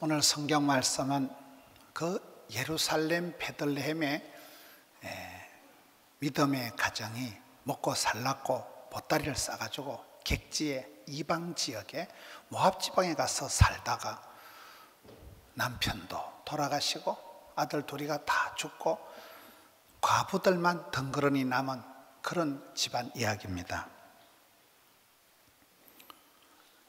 오늘 성경 말씀은 그 예루살렘 베들레헴의 믿음의 가정이 먹고 살랐고 보따리를 싸가지고 객지의 이방 지역에 모압 지방에 가서 살다가 남편도 돌아가시고 아들 둘이가 다 죽고 과부들만 덩그러니 남은 그런 집안 이야기입니다.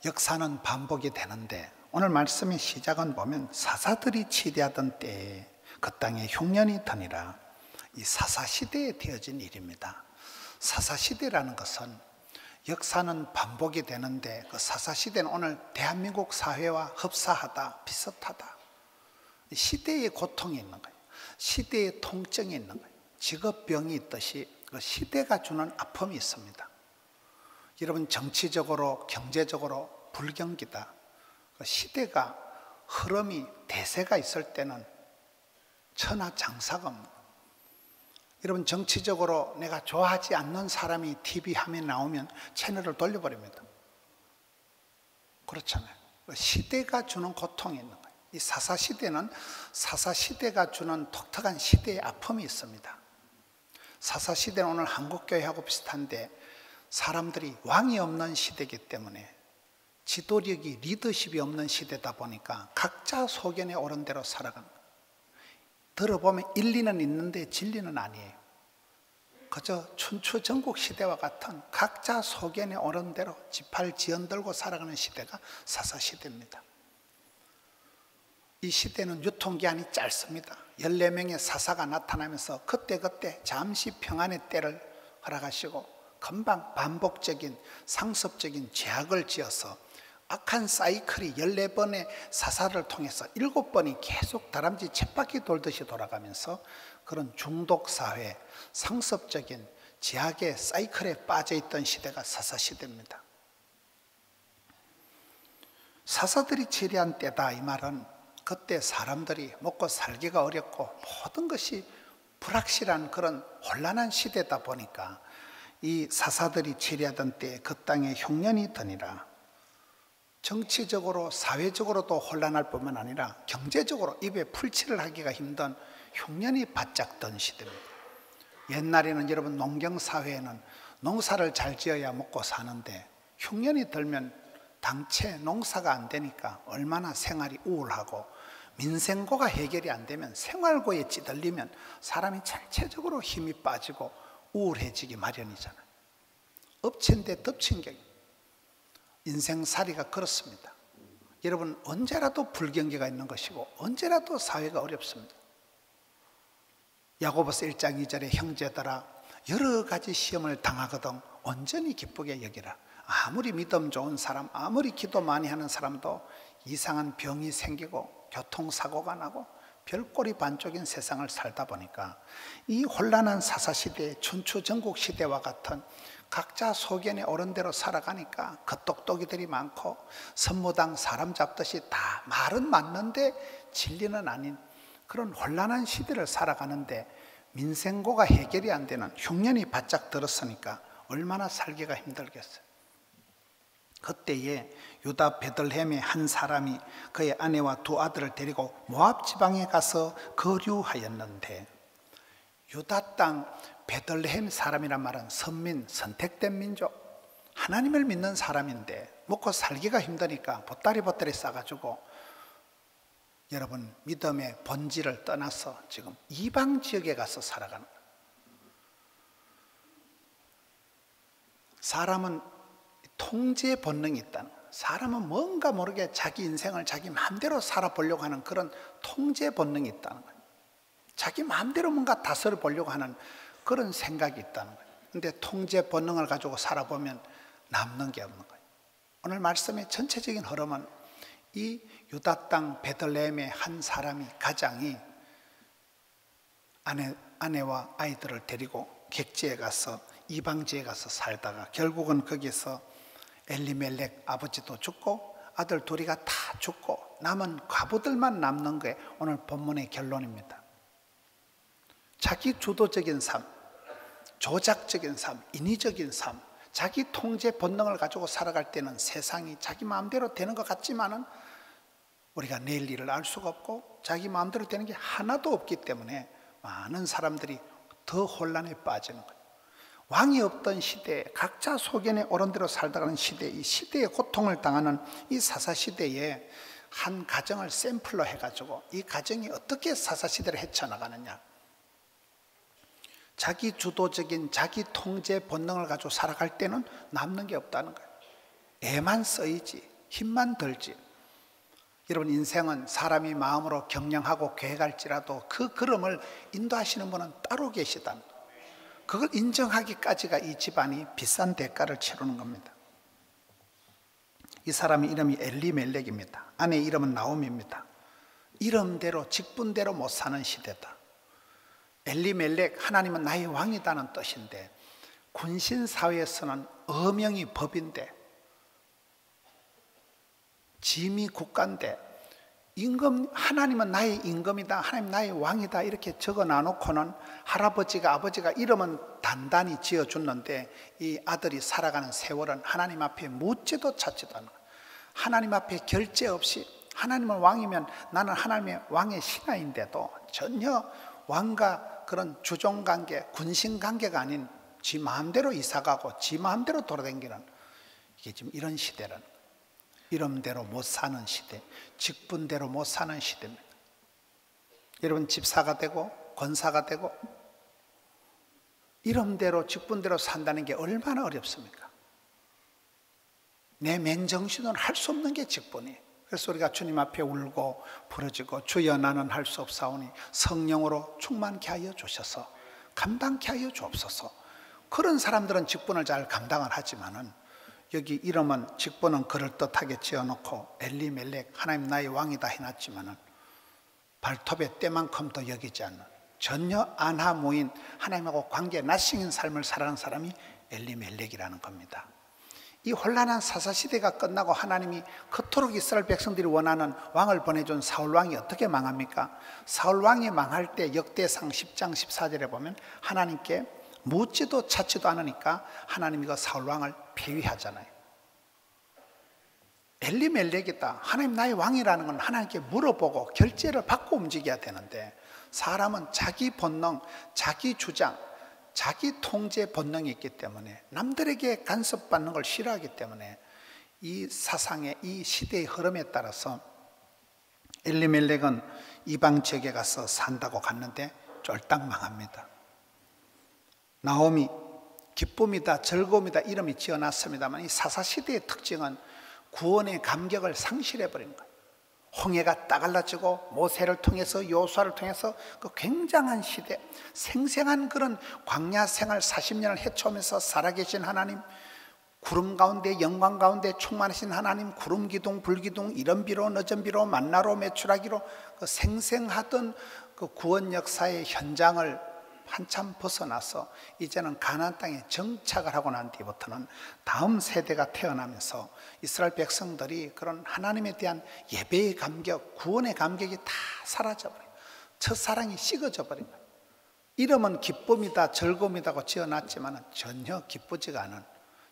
역사는 반복이 되는데 오늘 말씀의 시작은 보면 사사들이 치리하던 때에 그 땅에 흉년이 드니라. 이 사사시대에 되어진 일입니다. 사사시대라는 것은 역사는 반복이 되는데 그 사사시대는 오늘 대한민국 사회와 흡사하다, 비슷하다. 시대의 고통이 있는 거예요. 시대의 통증이 있는 거예요. 직업병이 있듯이 그 시대가 주는 아픔이 있습니다. 여러분, 정치적으로 경제적으로 불경기다. 그 시대가 흐름이 대세가 있을 때는 천하장사가 없는 거예요. 여러분, 정치적으로 내가 좋아하지 않는 사람이 TV 화면에 나오면 채널을 돌려버립니다. 그렇잖아요. 시대가 주는 고통이 있는 거예요. 이 사사시대는 사사시대가 주는 독특한 시대의 아픔이 있습니다. 사사시대는 오늘 한국교회하고 비슷한데 사람들이 왕이 없는 시대이기 때문에 지도력이 리더십이 없는 시대다 보니까 각자 소견에 옳은 대로 살아가는 거예요. 들어보면 일리는 있는데 진리는 아니에요. 그저 춘추 전국 시대와 같은 각자 소견에 옳은 대로 지팔 지연 들고 살아가는 시대가 사사시대입니다. 이 시대는 유통기한이 짧습니다. 14명의 사사가 나타나면서 그때그때 잠시 평안의 때를 허락하시고 금방 반복적인 상습적인 죄악을 지어서 악한 사이클이 14번의 사사를 통해서 7번이 계속 다람쥐 쳇바퀴 돌듯이 돌아가면서 그런 중독사회, 상습적인 죄악의 사이클에 빠져있던 시대가 사사시대입니다. 사사들이 치리한 때다, 이 말은 그때 사람들이 먹고 살기가 어렵고 모든 것이 불확실한 그런 혼란한 시대다 보니까 이 사사들이 치리하던 때 그 땅에 흉년이 드니라. 정치적으로 사회적으로도 혼란할 뿐만 아니라 경제적으로 입에 풀칠을 하기가 힘든 흉년이 바짝 든 시대입니다. 옛날에는 여러분 농경사회에는 농사를 잘 지어야 먹고 사는데 흉년이 들면 당체 농사가 안 되니까 얼마나 생활이 우울하고 민생고가 해결이 안 되면 생활고에 찌들리면 사람이 전체적으로 힘이 빠지고 우울해지기 마련이잖아요. 엎친 데 덮친 격. 인생살이가 그렇습니다. 여러분, 언제라도 불경기가 있는 것이고 언제라도 사회가 어렵습니다. 야고보서 1장 2절에 형제들아 여러 가지 시험을 당하거든 온전히 기쁘게 여기라. 아무리 믿음 좋은 사람, 아무리 기도 많이 하는 사람도 이상한 병이 생기고 교통사고가 나고 별꼴이 반쪽인 세상을 살다 보니까 이 혼란한 사사시대, 춘추전국 시대와 같은 각자 소견에 옳은 대로 살아가니까 겉똑똑이들이 많고 선무당 사람 잡듯이 다 말은 맞는데 진리는 아닌 그런 혼란한 시대를 살아가는데 민생고가 해결이 안 되는 흉년이 바짝 들었으니까 얼마나 살기가 힘들겠어요. 그때에 유다 베들레헴의 한 사람이 그의 아내와 두 아들을 데리고 모압 지방에 가서 거류하였는데, 유다 땅 베들레헴 사람이란 말은 선민, 선택된 민족, 하나님을 믿는 사람인데 먹고 살기가 힘드니까 보따리 싸가지고 여러분 믿음의 본질을 떠나서 지금 이방 지역에 가서 살아가는 거예요. 사람은 통제 본능이 있다는 거예요. 사람은 뭔가 모르게 자기 인생을 자기 마음대로 살아보려고 하는 그런 통제 본능이 있다는 거예요. 자기 마음대로 뭔가 다스려 보려고 하는 그런 생각이 있다는 거예요. 근데 통제 본능을 가지고 살아보면 남는 게 없는 거예요. 오늘 말씀의 전체적인 흐름은 이 유다 땅 베들레헴의 한 사람이, 가장이 아내와 아이들을 데리고 객지에 가서 이방지에 가서 살다가 결국은 거기서 엘리멜렉 아버지도 죽고 아들 둘이가 다 죽고 남은 과부들만 남는 게 오늘 본문의 결론입니다. 자기 주도적인 삶, 조작적인 삶, 인위적인 삶, 자기 통제 본능을 가지고 살아갈 때는 세상이 자기 마음대로 되는 것 같지만은 우리가 내일 일을 알 수가 없고 자기 마음대로 되는 게 하나도 없기 때문에 많은 사람들이 더 혼란에 빠지는 거예요. 왕이 없던 시대에 각자 소견에 옳은 대로 살다가는 시대에, 이 시대의 고통을 당하는 이 사사시대에 한 가정을 샘플로 해가지고 이 가정이 어떻게 사사시대를 헤쳐나가느냐, 자기 주도적인 자기 통제 본능을 가지고 살아갈 때는 남는 게 없다는 거예요. 애만 쓰이지 힘만 들지. 여러분, 인생은 사람이 마음으로 경영하고 계획할지라도 그 걸음을 인도하시는 분은 따로 계시다. 그걸 인정하기까지가 이 집안이 비싼 대가를 치르는 겁니다. 이 사람의 이름이 엘리멜렉입니다. 아내 이름은 나옴입니다. 이름대로 직분대로 못 사는 시대다. 엘리멜렉, 하나님은 나의 왕이다는 뜻인데 군신사회에서는 어명이 법인데, 짐이 국가인데, 임금, 하나님은 나의 임금이다, 하나님 나의 왕이다 이렇게 적어 놔놓고는 할아버지가 아버지가 이름은 단단히 지어줬는데 이 아들이 살아가는 세월은 하나님 앞에 묻지도 찾지도 않아. 하나님 앞에 결제 없이, 하나님은 왕이면 나는 하나님의 왕의 신하인데도 전혀 왕과 그런 주종관계, 군신관계가 아닌 지 마음대로 이사가고 지 마음대로 돌아다니는, 이게 지금 이런 시대라는 거예요. 이름대로 못 사는 시대, 직분대로 못 사는 시대입니다. 여러분, 집사가 되고 권사가 되고 이름대로 직분대로 산다는 게 얼마나 어렵습니까? 내 맨정신으로 할 수 없는 게 직분이에요. 그래서 우리가 주님 앞에 울고 부르짖고 주여 나는 할 수 없사오니 성령으로 충만케 하여 주셔서 감당케 하여 주옵소서. 그런 사람들은 직분을 잘 감당을 하지만은, 여기 이름은 직분은 그럴듯하게 지어놓고 엘리멜렉, 하나님 나의 왕이다 해놨지만은 발톱의 때만큼도 여기지 않는, 전혀 안하무인 하나님하고 관계 나싱인 삶을 살아가는 사람이 엘리멜렉이라는 겁니다. 이 혼란한 사사시대가 끝나고 하나님이 그토록 이스라엘 백성들이 원하는 왕을 보내준 사울왕이 어떻게 망합니까? 사울왕이 망할 때 역대상 10장 14절에 보면 하나님께 묻지도 찾지도 않으니까 하나님이 그 사울왕을 폐위하잖아요. 엘리멜렉이다, 하나님 나의 왕이라는 건 하나님께 물어보고 결제를 받고 움직여야 되는데, 사람은 자기 본능, 자기 주장, 자기 통제 본능이 있기 때문에, 남들에게 간섭받는 걸 싫어하기 때문에 이 사상의, 이 시대의 흐름에 따라서 엘리멜렉은 이방 지역에 가서 산다고 갔는데 쫄딱 망합니다. 나옴이 기쁨이다, 즐거움이다 이름이 지어놨습니다만, 이 사사시대의 특징은 구원의 감격을 상실해버린 거예요. 홍해가 따갈라지고 모세를 통해서 여호수아를 통해서 그 굉장한 시대, 생생한 그런 광야 생활 40년을 헤쳐오면서 살아계신 하나님, 구름 가운데 영광 가운데 충만하신 하나님, 구름 기둥 불기둥 이른비로 늦은비로 만나로 메추라기로 그 생생하던 그 구원 역사의 현장을 한참 벗어나서 이제는 가나안 땅에 정착을 하고 난 뒤부터는 다음 세대가 태어나면서 이스라엘 백성들이 그런 하나님에 대한 예배의 감격, 구원의 감격이 다 사라져버려요. 첫사랑이 식어져 버린 거예요. 이름은 기쁨이다, 즐거움이다고 지어놨지만 전혀 기쁘지가 않은,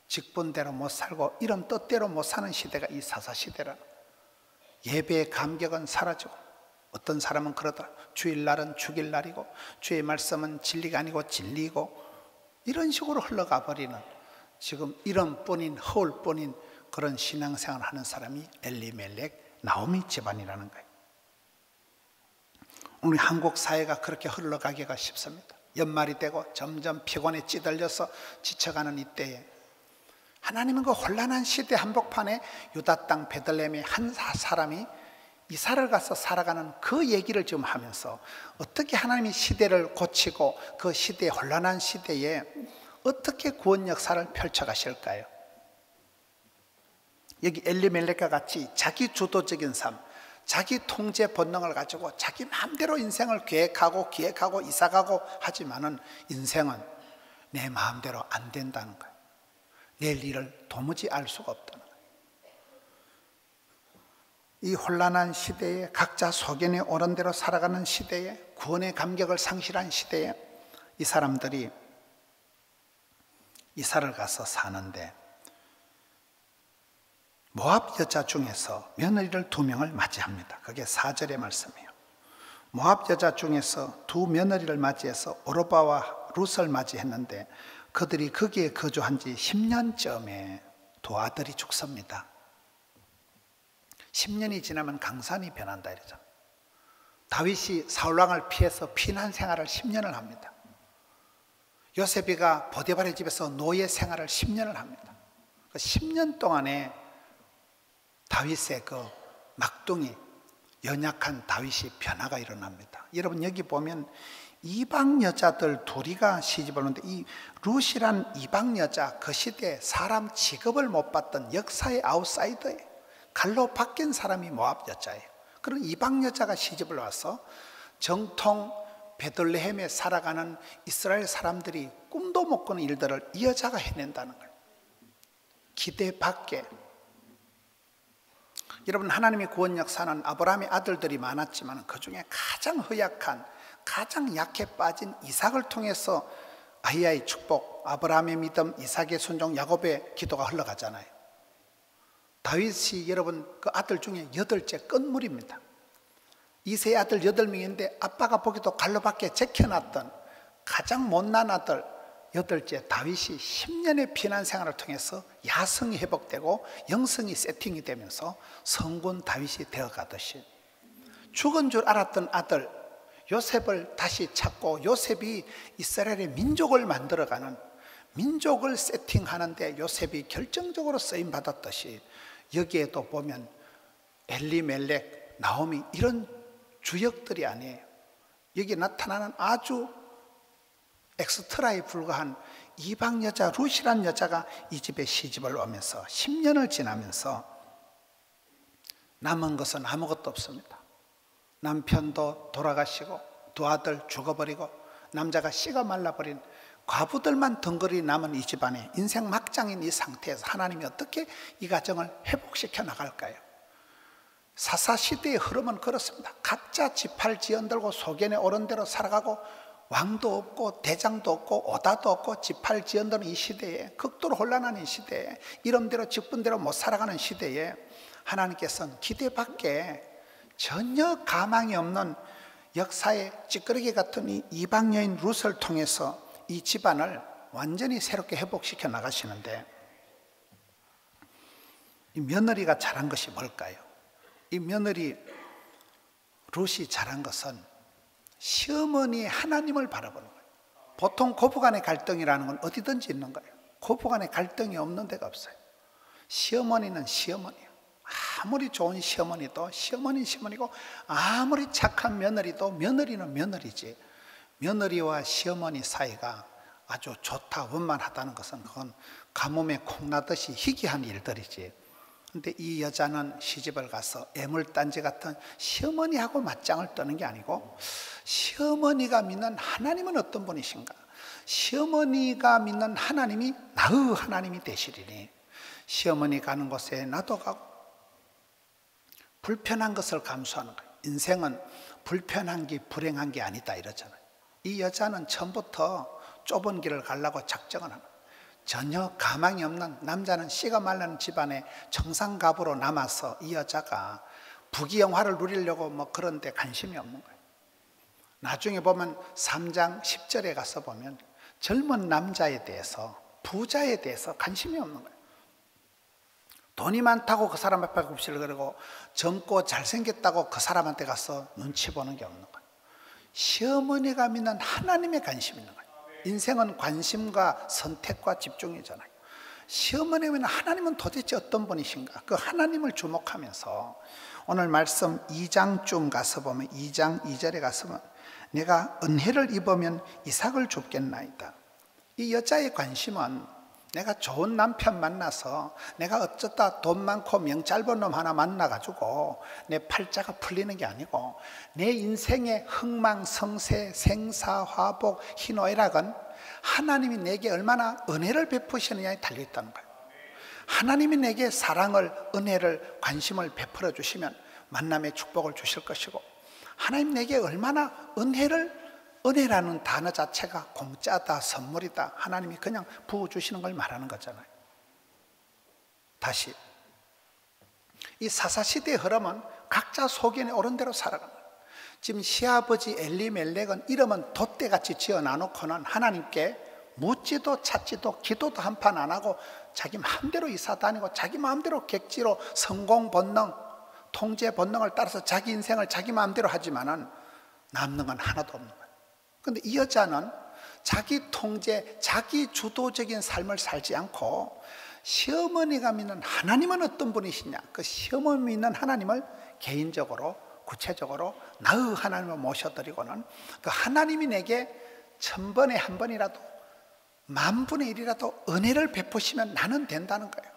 직분대로 못 살고 이름 뜻대로 못 사는 시대가 이 사사시대라. 예배의 감격은 사라지고, 어떤 사람은 그러더라. 주일날은 주일날이고 주의 말씀은 진리가 아니고 진리고, 이런 식으로 흘러가 버리는, 지금 이름뿐인 허울뿐인 그런 신앙생활을 하는 사람이 엘리멜렉, 나오미 집안이라는 거예요. 우리 한국 사회가 그렇게 흘러가기가 쉽습니다. 연말이 되고 점점 피곤에 찌들려서 지쳐가는 이때에 하나님은 그 혼란한 시대 한복판에 유다 땅 베들레헴의 한 사람이 이사를 가서 살아가는 그 얘기를 지금 하면서 어떻게 하나님이 시대를 고치고 그 시대의 혼란한 시대에 어떻게 구원 역사를 펼쳐가실까요? 여기 엘리멜렉과 같이 자기 주도적인 삶, 자기 통제 본능을 가지고 자기 마음대로 인생을 계획하고 기획하고 이사가고 하지만은 인생은 내 마음대로 안 된다는 거예요. 내일 일을 도무지 알 수가 없다는 거예요. 이 혼란한 시대에, 각자 소견에 옳은 대로 살아가는 시대에, 구원의 감격을 상실한 시대에 이 사람들이 이사를 가서 사는데 모압 여자 중에서 며느리를 2명을 맞이합니다. 그게 4절의 말씀이에요. 모압 여자 중에서 2 며느리를 맞이해서 오르바와 룻을 맞이했는데 그들이 거기에 거주한 지 10년쯤에 2 아들이 죽습니다. 10년이 지나면 강산이 변한다 이러잖아요. 다윗이 사울왕을 피해서 피난 생활을 10년을 합니다. 요셉이가 보디발의 집에서 노예 생활을 10년을 합니다. 그 10년 동안에 다윗의 그 막둥이 연약한 다윗이 변화가 일어납니다. 여러분 여기 보면 이방 여자들 둘이가 시집을 오는데 이 룻이란 이방 여자 그 시대에 사람 취급을 못 받던 역사의 아웃사이더예요. 갈로 바뀐 사람이 모압 여자예요. 그런 이방 여자가 시집을 와서 정통 베들레헴에 살아가는 이스라엘 사람들이 꿈도 못 꾸는 일들을 이 여자가 해낸다는 거예요. 기대 밖에. 여러분 하나님의 구원 역사는 아브라함의 아들들이 많았지만 그 중에 가장 허약한 가장 약해 빠진 이삭을 통해서 아히야의 축복, 아브라함의 믿음, 이삭의 순종, 야곱의 기도가 흘러가잖아요. 다윗이 여러분 그 아들 중에 8째 끝물입니다. 이세의 아들 8명인데 아빠가 보기도 갈로밖에 제켜놨던 가장 못난 아들 8째 다윗이 10년의 피난 생활을 통해서 야성이 회복되고 영성이 세팅이 되면서 성군 다윗이 되어가듯이 죽은 줄 알았던 아들 요셉을 다시 찾고 요셉이 이스라엘의 민족을 만들어가는 민족을 세팅하는데 요셉이 결정적으로 쓰임받았듯이 여기에도 보면 엘리멜렉, 나오미 이런 주역들이 아니에요. 여기 나타나는 아주 엑스트라에 불과한 이방 여자 룻이란 여자가 이 집에 시집을 오면서 10년을 지나면서 남은 것은 아무것도 없습니다. 남편도 돌아가시고 2 아들 죽어버리고 남자가 씨가 말라버린 과부들만 덩그리 남은 이 집안에 인생 막장인 이 상태에서 하나님이 어떻게 이 가정을 회복시켜 나갈까요? 사사시대의 흐름은 그렇습니다. 각자 지팔 지연들고 소견에 오른 대로 살아가고 왕도 없고 대장도 없고 오다도 없고 지팔 지연들은 이 시대에 극도로 혼란한 이 시대에 이름대로 직분대로 못 살아가는 시대에 하나님께서는 기대 밖에 전혀 가망이 없는 역사의 찌끄러기 같은 이 이방 여인 룻을 통해서 이 집안을 완전히 새롭게 회복시켜 나가시는데 이 며느리가 잘한 것이 뭘까요? 이 며느리 룻이 잘한 것은 시어머니의 하나님을 바라보는 거예요. 보통 고부간의 갈등이라는 건 어디든지 있는 거예요. 고부간의 갈등이 없는 데가 없어요. 시어머니는 시어머니예요. 아무리 좋은 시어머니도 시어머니는 시어머니고 아무리 착한 며느리도 며느리는 며느리지 며느리와 시어머니 사이가 아주 좋다 원만하다는 것은 그건 가뭄에 콩나듯이 희귀한 일들이지. 근데 이 여자는 시집을 가서 애물단지 같은 시어머니하고 맞짱을 뜨는 게 아니고 시어머니가 믿는 하나님은 어떤 분이신가? 시어머니가 믿는 하나님이 나의 하나님이 되시리니 시어머니 가는 곳에 나도 가고 불편한 것을 감수하는 거예요. 인생은 불편한 게 불행한 게 아니다 이러잖아요. 이 여자는 처음부터 좁은 길을 가려고 작정을 하는 거예요. 전혀 가망이 없는 남자는 씨가 말라는 집안에 청산갑으로 남아서 이 여자가 부귀영화를 누리려고 뭐 그런 데 관심이 없는 거예요. 나중에 보면 3장 10절에 가서 보면 젊은 남자에 대해서 부자에 대해서 관심이 없는 거예요. 돈이 많다고 그 사람 앞에 굽시를 그러고 젊고 잘생겼다고 그 사람한테 가서 눈치 보는 게 없는 거예요. 시어머니가 믿는 하나님에 관심이 있는 거예요. 인생은 관심과 선택과 집중이잖아요. 시어머니가 믿는 하나님은 도대체 어떤 분이신가? 그 하나님을 주목하면서 오늘 말씀 2장쯤 가서 보면 2장 2절에 가서 보면 내가 은혜를 입으면 이삭을 줍겠나이다. 이 여자의 관심은 내가 좋은 남편 만나서 내가 어쩌다 돈 많고 명 짧은 놈 하나 만나가지고 내 팔자가 풀리는 게 아니고 내 인생의 흥망성쇠 생사화복 희노애락은 하나님이 내게 얼마나 은혜를 베푸시느냐에 달려있다는 거예요. 하나님이 내게 사랑을 은혜를 관심을 베풀어 주시면 만남의 축복을 주실 것이고 하나님 내게 얼마나 은혜라는 단어 자체가 공짜다 선물이다 하나님이 그냥 부어주시는 걸 말하는 거잖아요. 다시 이 사사시대의 흐름은 각자 소견에 오른 대로 살아가는 거예요. 지금 시아버지 엘리멜렉은 이름은 돛대같이 지어 놔놓고는 하나님께 묻지도 찾지도 기도도 한 판 안 하고 자기 마음대로 이사 다니고 자기 마음대로 객지로 성공 본능, 통제 본능을 따라서 자기 인생을 자기 마음대로 하지만은 남는 건 하나도 없는 거예요. 그런데 이 여자는 자기 통제, 자기 주도적인 삶을 살지 않고 시어머니가 믿는 하나님은 어떤 분이시냐, 그 시어머니 믿는 하나님을 개인적으로 구체적으로 나의 하나님을 모셔드리고는 그 하나님이 내게 1000번에 한 번이라도 10,000분의 1이라도 은혜를 베푸시면 나는 된다는 거예요.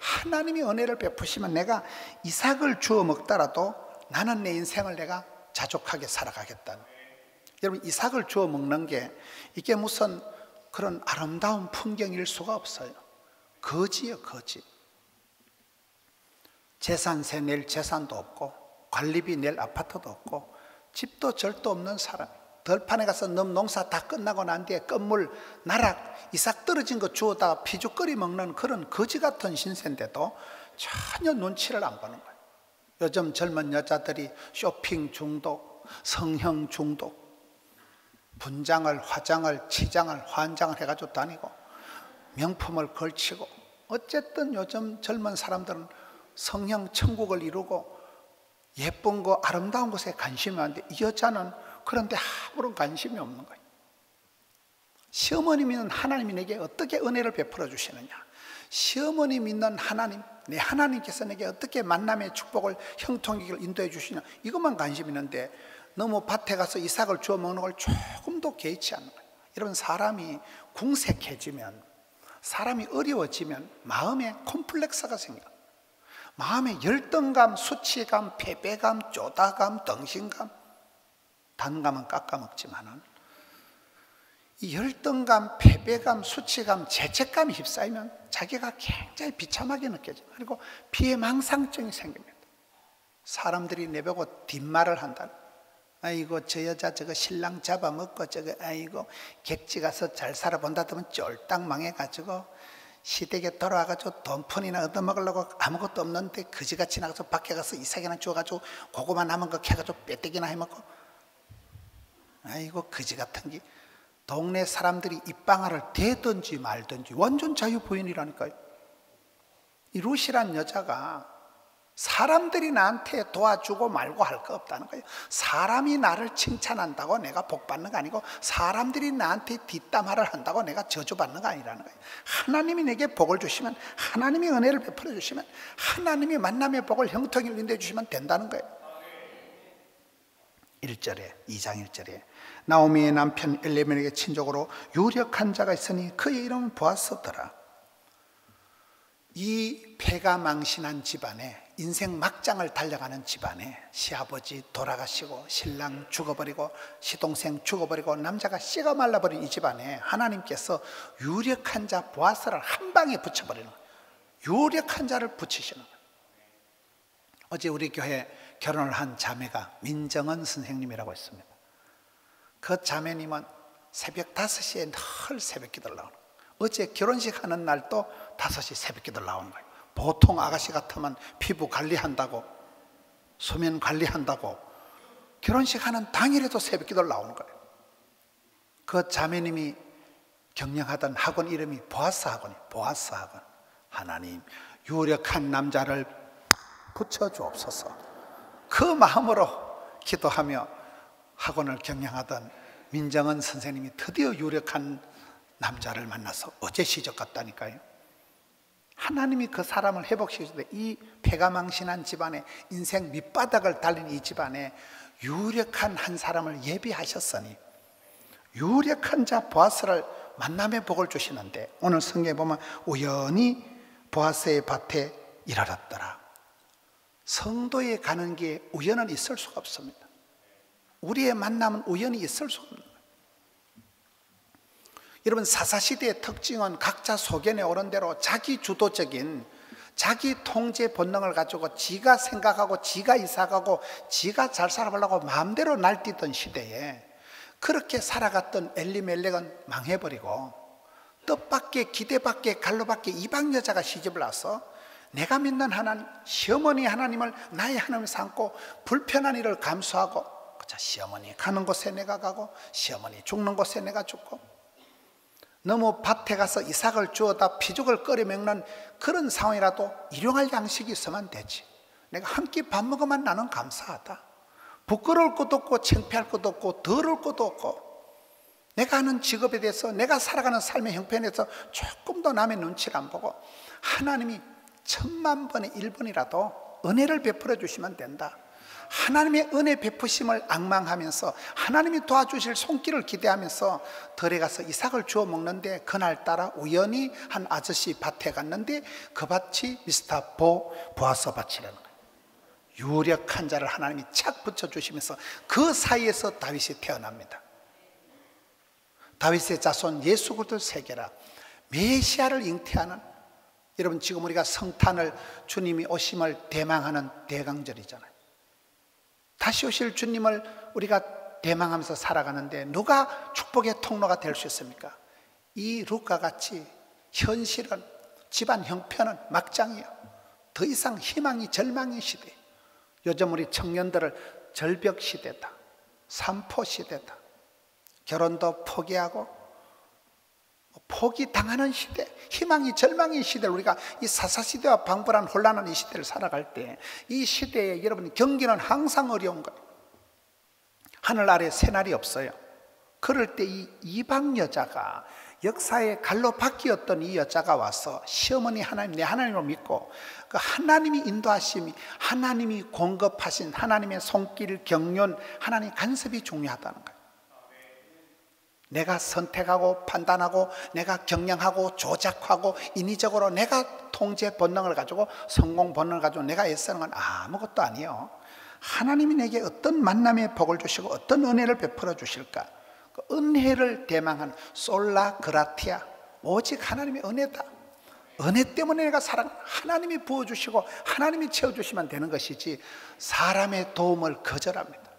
하나님이 은혜를 베푸시면 내가 이삭을 주워 먹더라도 나는 내 인생을 내가 자족하게 살아가겠다는 거예요. 여러분, 이삭을 주워 먹는 게 이게 무슨 그런 아름다운 풍경일 수가 없어요. 거지예요, 거지. 재산세 낼 재산도 없고 관리비 낼 아파트도 없고 집도 절도 없는 사람, 덜판에 가서 농사 다 끝나고 난 뒤에 끝물 나락 이삭 떨어진 거 주워다가 피죽거리 먹는 그런 거지 같은 신세인데도 전혀 눈치를 안 보는 거예요. 요즘 젊은 여자들이 쇼핑 중독, 성형 중독, 분장을, 화장을, 치장을, 환장을 해가지고 다니고 명품을 걸치고, 어쨌든 요즘 젊은 사람들은 성형 천국을 이루고 예쁜 거, 아름다운 것에 관심이 많은데 이 여자는 그런데 아무런 관심이 없는 거예요. 시어머니 믿는 하나님이 내게 어떻게 은혜를 베풀어 주시느냐, 시어머니 믿는 하나님, 내 하나님께서 내게 어떻게 만남의 축복을, 형통기를 인도해 주시냐, 이것만 관심 있는데 너무 밭에 가서 이삭을 주워 먹는 걸 조금도 개의치 않는 거예요. 여러분, 사람이 궁색해지면, 사람이 어려워지면 마음에 콤플렉스가 생겨요. 마음에 열등감, 수치감, 패배감, 쪼다감, 덩신감, 단감은 깎아먹지만은 이 열등감, 패배감, 수치감, 죄책감이 휩싸이면 자기가 굉장히 비참하게 느껴져요. 그리고 피해망상증이 생깁니다. 사람들이 내보고 뒷말을 한다. 아이고 저 여자 저거 신랑 잡아먹고 저거 아이고 객지 가서 잘 살아본다더면 쫄딱 망해가지고 시댁에 돌아와가지고 돈푼이나 얻어먹으려고 아무것도 없는데 그지같이 나가서 밖에 가서 이삭이나 주워가지고 고구마 남은 거 캐가지고 빼떼기나 해먹고, 아이고 그지 같은 게 동네 사람들이 입방아를 대든지 말든지 완전 자유부인이라니까요. 이 루시란 여자가 사람들이 나한테 도와주고 말고 할 거 없다는 거예요. 사람이 나를 칭찬한다고 내가 복받는 거 아니고 사람들이 나한테 뒷담화를 한다고 내가 저주받는 거 아니라는 거예요. 하나님이 내게 복을 주시면, 하나님이 은혜를 베풀어 주시면, 하나님이 만남의 복을 형통일 인도해 주시면 된다는 거예요. 1절에, 2장 1절에 나오미의 남편 엘리멜렉의 친족으로 유력한 자가 있으니 그의 이름은 보아스더라. 이 패가 망신한 집안에, 인생 막장을 달려가는 집안에 시아버지 돌아가시고 신랑 죽어버리고 시동생 죽어버리고 남자가 씨가 말라버린 이 집안에 하나님께서 유력한 자 보아스를 한 방에 붙여버리는 거예요. 유력한 자를 붙이시는 거예요. 어제 우리 교회 결혼을 한 자매가 민정은 선생님이라고 있습니다. 그 자매님은 새벽 5시에 늘 새벽 기도를 나오는 거예요. 어제 결혼식 하는 날도 5시 새벽 기도를 나오는 거예요. 보통 아가씨 같으면 피부 관리한다고, 수면 관리한다고 결혼식 하는 당일에도 새벽 기도를 나오는 거예요. 그 자매님이 경영하던 학원 이름이 보아스 학원이에요. 보아스 학원. 하나님, 유력한 남자를 붙여주옵소서. 그 마음으로 기도하며 학원을 경영하던 민정은 선생님이 드디어 유력한 남자를 만나서 어제 시적 같다니까요. 하나님이 그 사람을 회복시키는데 이 패가망신한 집안에, 인생 밑바닥을 달린 이 집안에 유력한 한 사람을 예비하셨으니 유력한 자 보아스를 만남의 복을 주시는데, 오늘 성경에 보면 우연히 보아스의 밭에 이르렀더라. 성도에 가는 게 우연은 있을 수가 없습니다. 우리의 만남은 우연히 있을 수가 없는 거예요. 여러분, 사사시대의 특징은 각자 소견에 오른 대로 자기 주도적인, 자기 통제 본능을 가지고 지가 생각하고 지가 이사가고 지가 잘 살아보려고 마음대로 날뛰던 시대에 그렇게 살아갔던 엘리멜렉은 망해버리고 뜻밖의, 기대밖의, 갈로밖의 이방 여자가 시집을 와서 내가 믿는 하나님, 시어머니 하나님을 나의 하나님을 삼고 불편한 일을 감수하고, 그저 시어머니 가는 곳에 내가 가고 시어머니 죽는 곳에 내가 죽고, 너무 밭에 가서 이삭을 주워다 피죽을 끓여 먹는 그런 상황이라도 일용할 양식이 있으면 되지. 내가 한 끼 밥 먹으면 나는 감사하다. 부끄러울 것도 없고 창피할 것도 없고 더러울 것도 없고, 내가 하는 직업에 대해서, 내가 살아가는 삶의 형편에서 조금 더 남의 눈치를 안 보고 하나님이 10,000,000번에 1번이라도 은혜를 베풀어 주시면 된다. 하나님의 은혜 베푸심을 앙망하면서 하나님이 도와주실 손길을 기대하면서 들에 가서 이삭을 주워 먹는데, 그날따라 우연히 한 아저씨 밭에 갔는데 그 밭이 미스터 보아스 밭이라는 거예요. 유력한 자를 하나님이 착 붙여주시면서 그 사이에서 다윗이 태어납니다. 다윗의 자손 예수 그리스도 세계라, 메시아를 잉태하는, 여러분 지금 우리가 성탄을, 주님이 오심을 대망하는 대강절이잖아요. 다시 오실 주님을 우리가 대망하면서 살아가는데 누가 축복의 통로가 될 수 있습니까? 이 루카 같이 현실은, 집안 형편은 막장이에요. 더 이상 희망이 절망의 시대. 요즘 우리 청년들을 절벽 시대다, 산포 시대다, 결혼도 포기하고 포기당하는 시대, 희망이 절망의 시대를, 우리가 이 사사시대와 방불한 혼란한 이 시대를 살아갈 때, 이 시대에 여러분 경기는 항상 어려운 거예요. 하늘 아래 새날이 없어요. 그럴 때 이 이방 여자가, 역사의 갈로바뀌었던 이 여자가 와서 시어머니 하나님, 내 하나님을 믿고 그 하나님이 인도하심이, 하나님이 공급하신 하나님의 손길, 경륜, 하나님 간섭이 중요하다는 거예요. 내가 선택하고 판단하고 내가 경영하고 조작하고 인위적으로 내가 통제 본능을 가지고, 성공 본능을 가지고 내가 애쓰는 건 아무것도 아니에요. 하나님이 내게 어떤 만남의 복을 주시고 어떤 은혜를 베풀어 주실까, 그 은혜를 대망하는 솔라 그라티아, 오직 하나님의 은혜다. 은혜 때문에 내가 하나님이 부어주시고 하나님이 채워주시면 되는 것이지 사람의 도움을 거절합니다.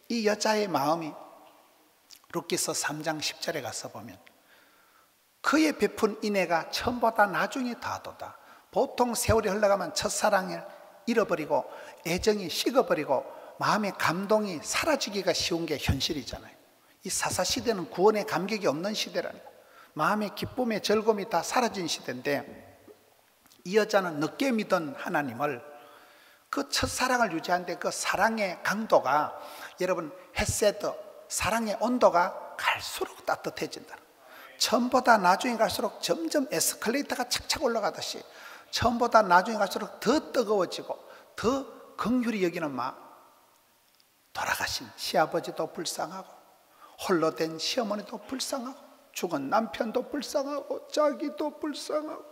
이 여자의 마음이 룻기서 3장 10절에 가서 보면, 그의 베푼 인애가 처음보다 나중에 다하도다. 보통 세월이 흘러가면 첫사랑을 잃어버리고 애정이 식어버리고 마음의 감동이 사라지기가 쉬운 게 현실이잖아요. 이 사사시대는 구원의 감격이 없는 시대라니까. 마음의 기쁨의 즐거움이 다 사라진 시대인데, 이 여자는 늦게 믿은 하나님을, 그 첫사랑을 유지하는데 그 사랑의 강도가, 여러분 헤세드, 사랑의 온도가 갈수록 따뜻해진다. 처음보다 나중에 갈수록 점점 에스컬레이터가 착착 올라가듯이 처음보다 나중에 갈수록 더 뜨거워지고 더 긍휼히 여기는 마음. 돌아가신 시아버지도 불쌍하고 홀로 된 시어머니도 불쌍하고 죽은 남편도 불쌍하고 자기도 불쌍하고,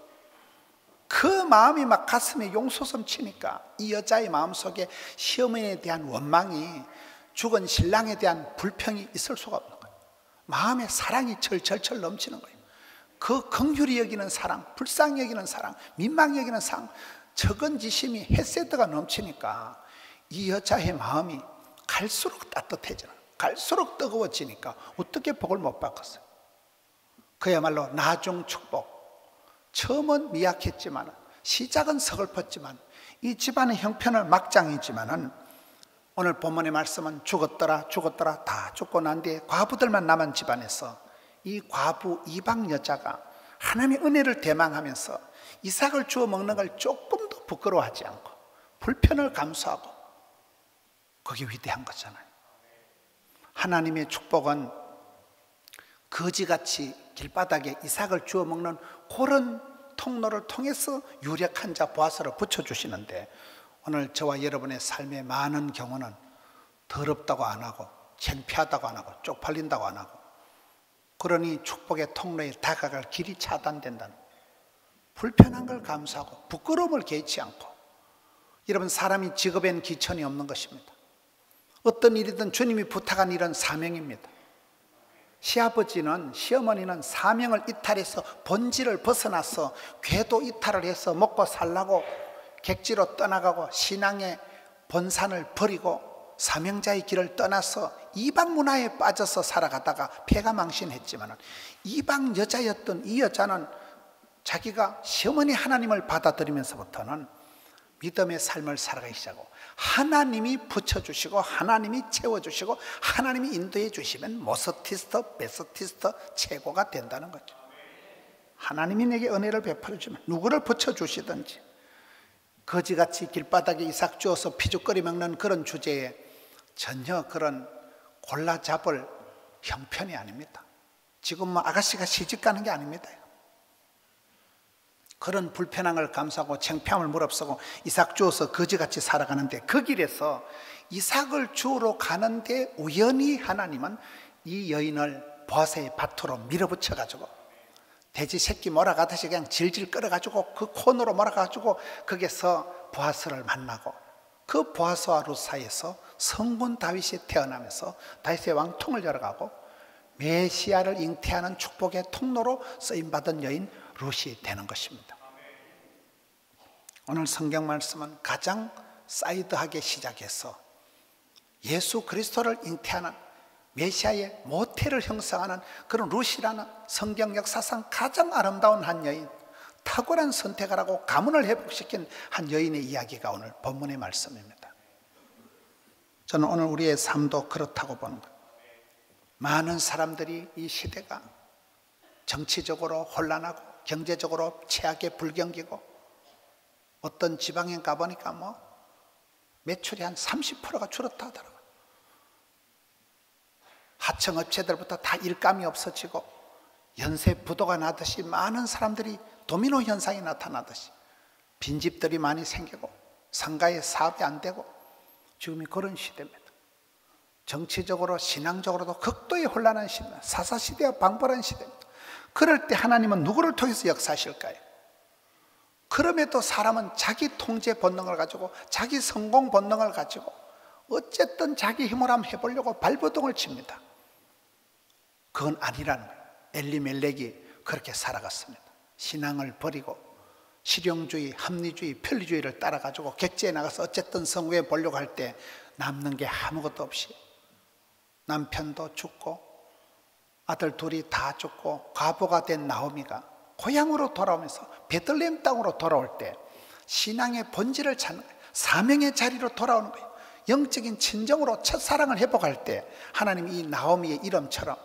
그 마음이 막 가슴에 용솟음 치니까 이 여자의 마음속에 시어머니에 대한 원망이, 죽은 신랑에 대한 불평이 있을 수가 없는 거예요. 마음에 사랑이 철철철 넘치는 거예요. 그 긍휼히 여기는 사랑, 불쌍히 여기는 사랑, 민망히 여기는 사랑, 적은지심이 헤세드가 넘치니까 이 여자의 마음이 갈수록 따뜻해지는, 갈수록 뜨거워지니까 어떻게 복을 못 받겠어요. 그야말로 나중 축복. 처음은 미약했지만, 시작은 서글펐지만, 이 집안의 형편은 막장이지만은, 오늘 본문의 말씀은 죽었더라 죽었더라 다 죽고 난 뒤에 과부들만 남은 집안에서 이 과부 이방 여자가 하나님의 은혜를 대망하면서 이삭을 주워 먹는 걸 조금도 부끄러워하지 않고 불편을 감수하고, 그게 위대한 거잖아요. 하나님의 축복은 거지같이 길바닥에 이삭을 주워 먹는 그런 통로를 통해서 유력한 자 보아스를 붙여주시는데, 오늘 저와 여러분의 삶의 많은 경우는 더럽다고 안 하고 창피하다고 안 하고 쪽팔린다고 안 하고, 그러니 축복의 통로에 다가갈 길이 차단된다는, 불편한 걸 감수하고 부끄러움을 개의치 않고. 여러분, 사람이 직업엔 기천이 없는 것입니다. 어떤 일이든 주님이 부탁한 일은 사명입니다. 시아버지는, 시어머니는 사명을 이탈해서 본질을 벗어나서 궤도 이탈을 해서 먹고 살라고 객지로 떠나가고 신앙의 본산을 버리고 사명자의 길을 떠나서 이방 문화에 빠져서 살아가다가 폐가 망신했지만, 이방 여자였던 이 여자는 자기가 시어머니 하나님을 받아들이면서부터는 믿음의 삶을 살아가기 시작하고 하나님이 붙여주시고 하나님이 채워주시고 하나님이 인도해 주시면 모서티스터, 베서티스터 최고가 된다는 거죠. 하나님이 내게 은혜를 베풀어 주면 누구를 붙여주시든지 거지같이 길바닥에 이삭 주어서 피죽거리 먹는 그런 주제에 전혀 그런 골라 잡을 형편이 아닙니다. 지금 뭐 아가씨가 시집 가는 게 아닙니다. 그런 불편함을 감수하고 창피함을 무릅쓰고 이삭 주어서 거지같이 살아가는데 그 길에서 이삭을 주우러 가는데 우연히 하나님은 이 여인을 보아스의 밭으로 밀어붙여가지고 돼지 새끼 몰아가듯이 그냥 질질 끌어가지고 그 코너로 몰아가지고 거기서 보아스를 만나고 그 보아스와 룻 사이에서 성군 다윗이 태어나면서 다윗의 왕통을 열어가고 메시아를 잉태하는 축복의 통로로 쓰임받은 여인 룻이 되는 것입니다. 오늘 성경 말씀은 가장 사이드하게 시작해서 예수 그리스도를 잉태하는 메시아의 모태를 형성하는 그런 룻이라는 성경 역사상 가장 아름다운 한 여인, 탁월한 선택을 하고 가문을 회복시킨 한 여인의 이야기가 오늘 본문의 말씀입니다. 저는 오늘 우리의 삶도 그렇다고 보는 거예요. 많은 사람들이 이 시대가 정치적으로 혼란하고 경제적으로 최악의 불경기고 어떤 지방에 가보니까 뭐 매출이 한 30%가 줄었다 하더라고요. 하청업체들부터 다 일감이 없어지고 연쇄 부도가 나듯이 많은 사람들이 도미노 현상이 나타나듯이 빈집들이 많이 생기고 상가에 사업이 안 되고 지금이 그런 시대입니다. 정치적으로 신앙적으로도 극도의 혼란한 시대입니다. 사사시대와 방불한 시대입니다. 그럴 때 하나님은 누구를 통해서 역사하실까요? 그럼에도 사람은 자기 통제 본능을 가지고 자기 성공 본능을 가지고 어쨌든 자기 힘으로 한번 해보려고 발버둥을 칩니다. 그건 아니라는 거예요. 엘리멜렉이 그렇게 살아갔습니다. 신앙을 버리고 실용주의, 합리주의, 편리주의를 따라가지고 객지에 나가서 어쨌든 성공해 보려고 할 때 남는 게 아무것도 없이 남편도 죽고 아들 둘이 다 죽고 과부가 된 나오미가 고향으로 돌아오면서 베들레헴 땅으로 돌아올 때 신앙의 본질을 찾는 거예요. 사명의 자리로 돌아오는 거예요. 영적인 친정으로 첫사랑을 회복할 때 하나님이 이 나오미의 이름처럼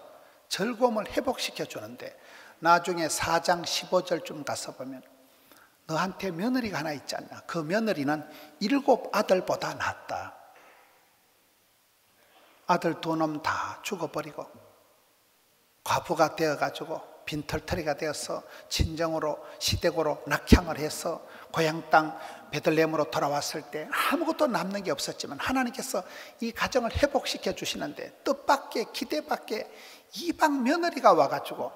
즐거움을 회복시켜 주는데 나중에 4장 15절쯤 가서 보면 너한테 며느리가 하나 있지 않나? 그 며느리는 7 아들보다 낫다. 아들 2놈 다 죽어버리고 과부가 되어가지고 빈털터리가 되어서 친정으로 시댁으로 낙향을 해서 고향 땅 베들레헴으로 돌아왔을 때 아무것도 남는 게 없었지만 하나님께서 이 가정을 회복시켜 주시는데 뜻밖의 기대밖의 이방 며느리가 와가지고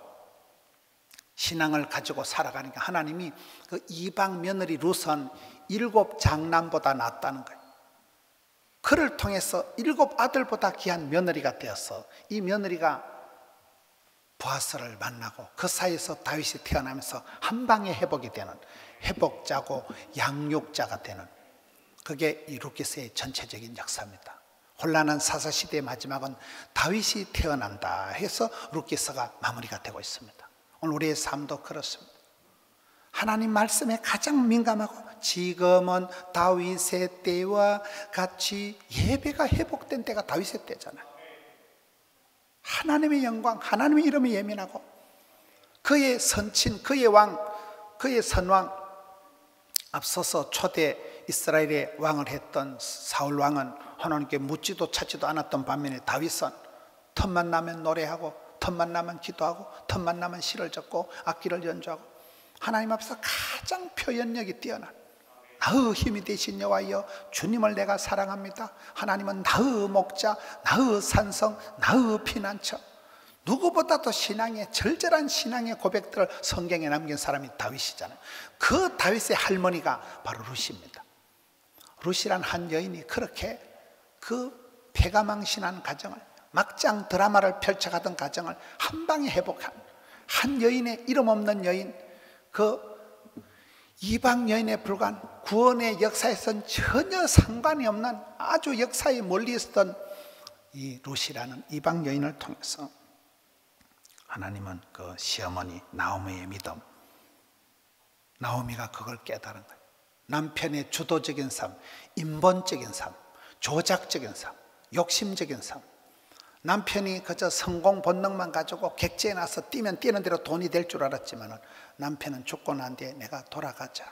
신앙을 가지고 살아가니까 하나님이 그 이방 며느리 룻은 7 장남보다 낫다는 거예요. 그를 통해서 7 아들보다 귀한 며느리가 되어서 이 며느리가 보아스를 만나고 그 사이에서 다윗이 태어나면서 한 방에 회복이 되는 회복자고 양육자가 되는 그게 이 룻기서의 전체적인 역사입니다. 혼란한 사사시대의 마지막은 다윗이 태어난다 해서 룻기서가 마무리가 되고 있습니다. 오늘 우리의 삶도 그렇습니다. 하나님 말씀에 가장 민감하고 지금은 다윗의 때와 같이 예배가 회복된 때가 다윗의 때잖아요. 하나님의 영광, 하나님의 이름에 예민하고 그의 선친, 그의 왕, 그의 선왕 앞서서 초대 이스라엘의 왕을 했던 사울 왕은 하나님께 묻지도 찾지도 않았던 반면에 다윗은 틈만 나면 노래하고 틈만 나면 기도하고 틈만 나면 시를 적고 악기를 연주하고 하나님 앞에서 가장 표현력이 뛰어난 나의 힘이 되신 여호와여 주님을 내가 사랑합니다. 하나님은 나의 목자, 나의 산성, 나의 피난처. 누구보다도 신앙의 절절한 신앙의 고백들을 성경에 남긴 사람이 다윗이잖아요. 그 다윗의 할머니가 바로 룻입니다. 룻이란 한 여인이 그렇게 그 패가망신한 가정을 막장 드라마를 펼쳐가던 가정을 한 방에 회복한 한 여인의 이름 없는 여인, 그 이방 여인에 불과한 구원의 역사에서는 전혀 상관이 없는 아주 역사에 멀리 있었던 이 룻이라는 이방 여인을 통해서 하나님은 그 시어머니 나오미의 믿음, 나오미가 그걸 깨달은 거예요. 남편의 주도적인 삶, 인본적인 삶, 조작적인 삶, 욕심적인 삶. 남편이 그저 성공 본능만 가지고 객지에 나서 뛰면 뛰는 대로 돈이 될 줄 알았지만 남편은 죽고 난 뒤에 내가 돌아가자,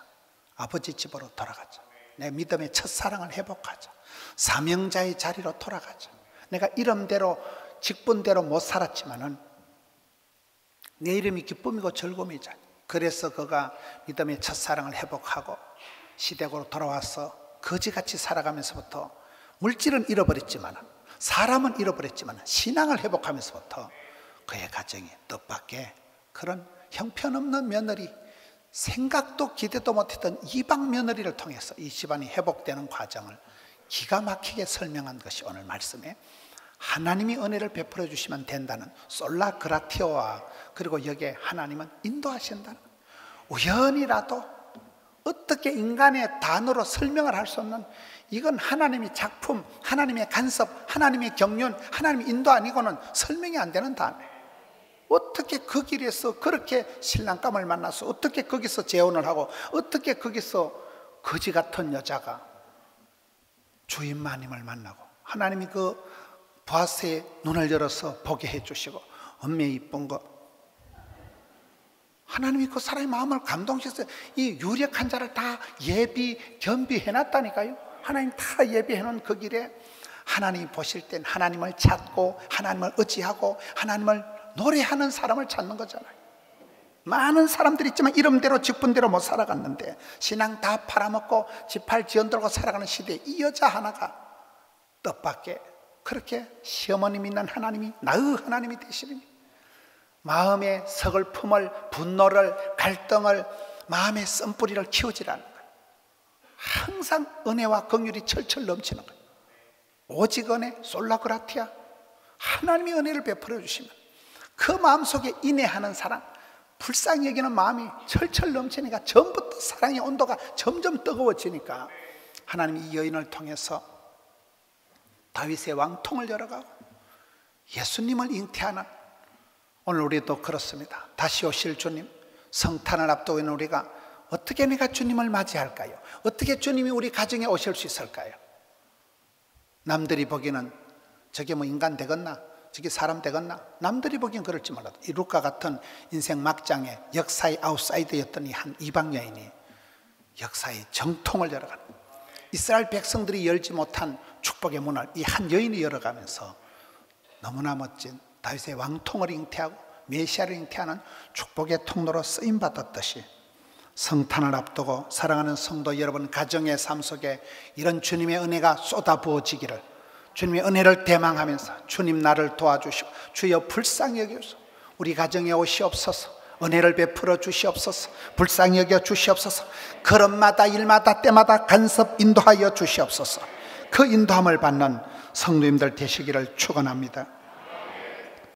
아버지 집으로 돌아가자, 내 믿음의 첫사랑을 회복하자, 사명자의 자리로 돌아가자. 내가 이름대로 직분대로 못 살았지만은 내 이름이 기쁨이고 즐거움이잖아. 그래서 그가 믿음의 첫사랑을 회복하고 시댁으로 돌아와서 거지같이 살아가면서부터 물질은 잃어버렸지만, 사람은 잃어버렸지만 신앙을 회복하면서부터 그의 가정이 뜻밖의 그런 형편없는 며느리, 생각도 기대도 못했던 이방 며느리를 통해서 이 집안이 회복되는 과정을 기가 막히게 설명한 것이 오늘 말씀에 하나님이 은혜를 베풀어 주시면 된다는 솔라 그라티오와, 그리고 여기에 하나님은 인도하신다는, 우연이라도 어떻게 인간의 단어로 설명을 할 수 없는, 이건 하나님의 작품, 하나님의 간섭, 하나님의 경륜, 하나님의 인도 아니고는 설명이 안 되는 단어예요. 어떻게 그 길에서 그렇게 신랑감을 만나서, 어떻게 거기서 재혼을 하고, 어떻게 거기서 거지 같은 여자가 주인 마님을 만나고, 하나님이 그 보아스의 눈을 열어서 보게 해주시고, 엄매 이쁜 거, 하나님이 그 사람의 마음을 감동시켰어요. 이 유력한 자를 다 겸비해놨다니까요. 하나님 다 예비해놓은 그 길에 하나님이 보실 땐 하나님을 찾고 하나님을 의지하고 하나님을 노래하는 사람을 찾는 거잖아요. 많은 사람들이 있지만 이름대로 직분대로 못 살아갔는데, 신앙 다 팔아먹고 지팔 지어들고 살아가는 시대에 이 여자 하나가 뜻밖의 그렇게 시어머님 있는 하나님이 나의 하나님이 되시니, 마음의 서글픔을, 분노를, 갈등을, 마음의 쓴뿌리를 키우지라는 거예요. 항상 은혜와 긍휼이 철철 넘치는 거예요. 오직 은혜, 솔라그라티아, 하나님이 은혜를 베풀어 주시면 그 마음속에 인내하는 사랑, 불쌍히 여기는 마음이 철철 넘치니까 전부터 사랑의 온도가 점점 뜨거워지니까 하나님이 이 여인을 통해서 다윗의 왕통을 열어가고 예수님을 잉태하는, 오늘 우리도 그렇습니다. 다시 오실 주님, 성탄을 앞두고 있는 우리가 어떻게 내가 주님을 맞이할까요? 어떻게 주님이 우리 가정에 오실 수 있을까요? 남들이 보기에는 저게 뭐 인간 되겠나? 저게 사람 되겠나? 남들이 보기엔 그럴지 몰라도 이 룻과 같은 인생 막장에 역사의 아웃사이더였던 이 한 이방 여인이 역사의 정통을 열어가는, 이스라엘 백성들이 열지 못한 축복의 문을 이 한 여인이 열어가면서 너무나 멋진 다윗의 왕통을 잉태하고 메시아를 잉태하는 축복의 통로로 쓰임받았듯이, 성탄을 앞두고 사랑하는 성도 여러분 가정의 삶 속에 이런 주님의 은혜가 쏟아부어지기를, 주님의 은혜를 대망하면서 주님 나를 도와주시고 주여 불쌍히 여기소서, 우리 가정에 오시옵소서, 은혜를 베풀어 주시옵소서, 불쌍히 여겨 주시옵소서, 걸음마다 일마다 때마다 간섭 인도하여 주시옵소서. 그 인도함을 받는 성도님들 되시기를 축원합니다.